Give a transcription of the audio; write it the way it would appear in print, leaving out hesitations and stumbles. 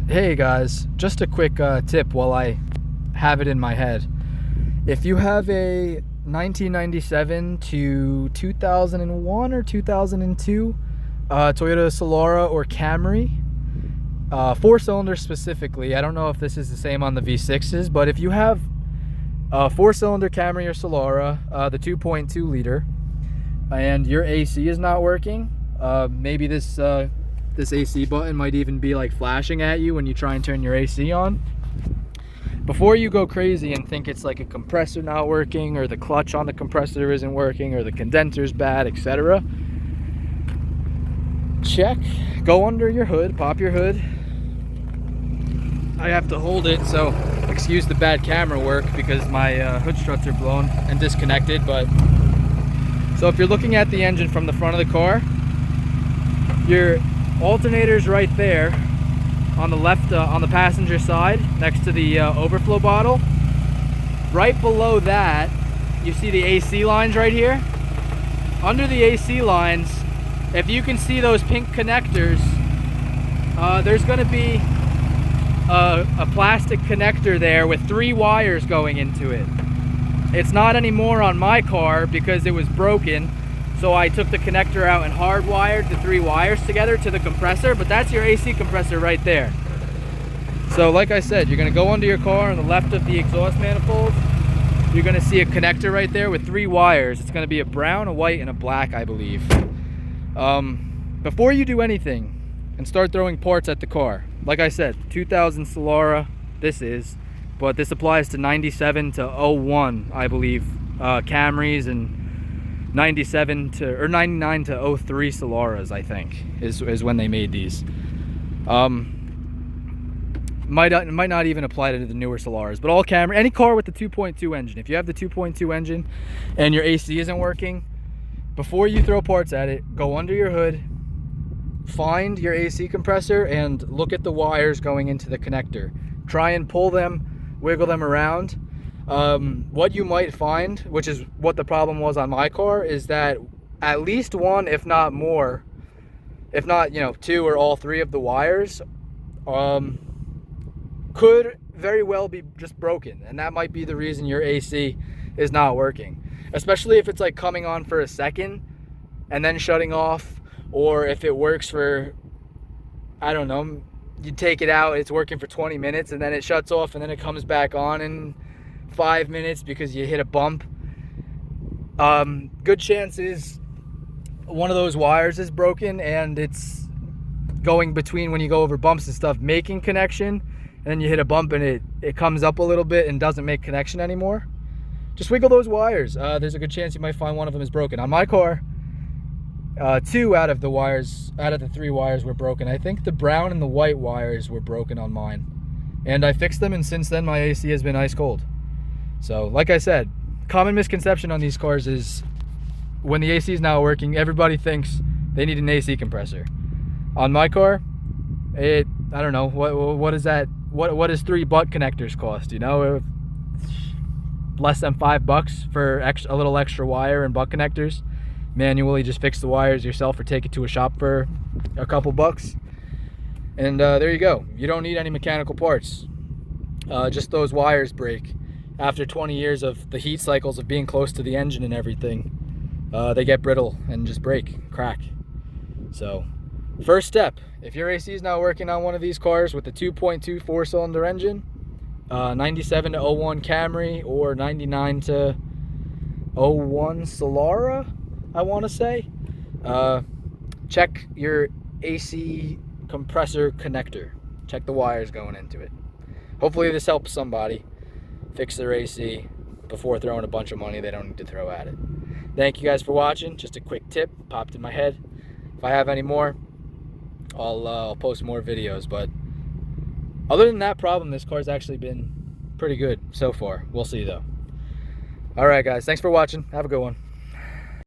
Hey guys, just a quick tip while I have it in my head. If you have a 1997 to 2001 or 2002 Toyota Solara or Camry, 4-cylinder specifically, I don't know if this is the same on the V6s, but if you have a 4-cylinder Camry or Solara, the 2.2 liter, and your AC is not working, maybe this AC button might even be like flashing at you when you try and turn your AC on. Before you go crazy and think it's like a compressor not working, or the clutch on the compressor isn't working, or the condenser's bad, etc., check, go under your hood, pop your hood. I have to hold it, so excuse the bad camera work because my hood struts are blown and disconnected. But so if you're looking at the engine from the front of the car, your alternator's right there on the left, on the passenger side, next to the overflow bottle. Right below that, you see the AC lines right here. Under the AC lines, if you can see those pink connectors, there's going to be a plastic connector there with 3 wires going into it. It's not anymore on my car because it was broken. So I took the connector out and hardwired the 3 wires together to the compressor, but that's your AC compressor right there. So like I said, you're gonna go under your car on the left of the exhaust manifold. You're gonna see a connector right there with 3 wires. It's gonna be a brown, a white, and a black, I believe. Before you do anything and start throwing parts at the car, like I said, 2000 Solara, this is, but this applies to 97 to 01, I believe, Camrys, and 97 to, or 99 to 03 Solaras, I think, is when they made these. Might not even apply to the newer Solaras, but all Camry, any car with the 2.2 engine, if you have the 2.2 engine and your AC isn't working, before you throw parts at it, go under your hood, find your AC compressor, and look at the wires going into the connector. Try and pull them, wiggle them around. What you might find, which is what the problem was on my car, is that at least one, if not more, if not, 2 or all 3 of the wires, could very well be just broken, and that might be the reason your AC is not working. Especially if it's like coming on for a second and then shutting off, or if it works for, I don't know, you take it out, it's working for 20 minutes and then it shuts off and then it comes back on in 5 minutes because you hit a bump. Good chances one of those wires is broken and it's going between, when you go over bumps and stuff, making connection, and then you hit a bump and it comes up a little bit and doesn't make connection anymore. Just wiggle those wires. There's a good chance you might find one of them is broken. On my car, 2 out of the 3 wires were broken. I think the brown and the white wires were broken on mine, and I fixed them, and since then my AC has been ice cold. So like I said, common misconception on these cars is when the AC is not working, everybody thinks they need an AC compressor. On my car, I don't know, what is that? What does 3 butt connectors cost? Less than $5 for a little extra wire and butt connectors. Manually just fix the wires yourself or take it to a shop for a couple bucks. And there you go. You don't need any mechanical parts. Just those wires break. After 20 years of the heat cycles of being close to the engine and everything, they get brittle and just break, crack. So first step, if your AC is not working on one of these cars with a 2.2 4-cylinder engine, 97 to 01 Camry or 99 to 01 Solara, I want to say, check your AC compressor connector. Check the wires going into it. Hopefully this helps somebody fix their AC before throwing a bunch of money they don't need to throw at it. Thank you guys for watching. Just a quick tip popped in my head. If I have any more, I'll post more videos, but other than that problem, this car's actually been pretty good so far. We'll see though. All right guys, thanks for watching. Have a good one.